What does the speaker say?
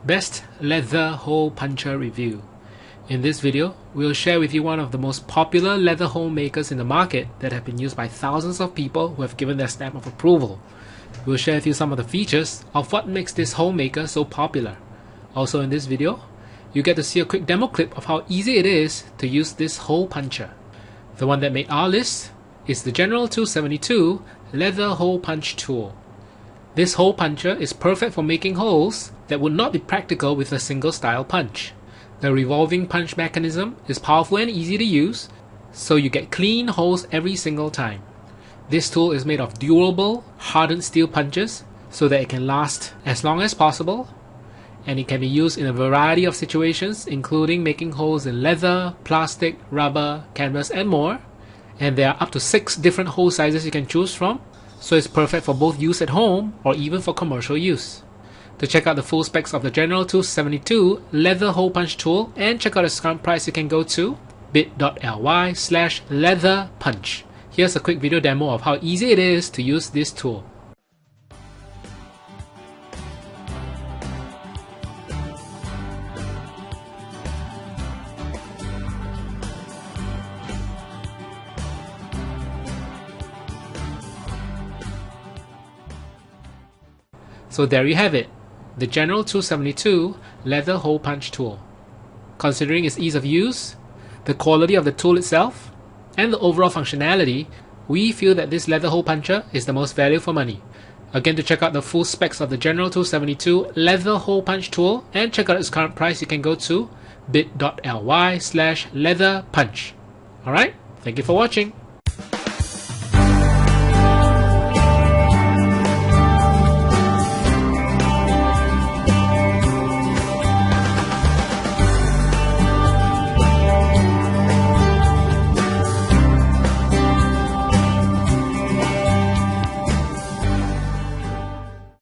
Best Leather Hole Puncher Review. In this video, we'll share with you one of the most popular leather hole makers in the market that have been used by thousands of people who have given their stamp of approval. We'll share with you some of the features of what makes this hole maker so popular. Also in this video, you get to see a quick demo clip of how easy it is to use this hole puncher. The one that made our list is the General 272 Leather Hole Punch Tool. This hole puncher is perfect for making holes that would not be practical with a single style punch. The revolving punch mechanism is powerful and easy to use, so you get clean holes every single time. This tool is made of durable, hardened steel punches so that it can last as long as possible, and it can be used in a variety of situations, including making holes in leather, plastic, rubber, canvas, and more. And there are up to 6 different hole sizes you can choose from, so it's perfect for both use at home or even for commercial use. To check out the full specs of the General 272 Leather Hole Punch Tool and check out its current price, you can go to bit.ly/leatherpunch. Here's a quick video demo of how easy it is to use this tool. So there you have it, the General 272 Leather Hole Punch Tool. Considering its ease of use, the quality of the tool itself, and the overall functionality, we feel that this leather hole puncher is the most value for money. Again, to check out the full specs of the General 272 Leather Hole Punch Tool and check out its current price, you can go to bit.ly/leatherpunch. Alright, thank you for watching.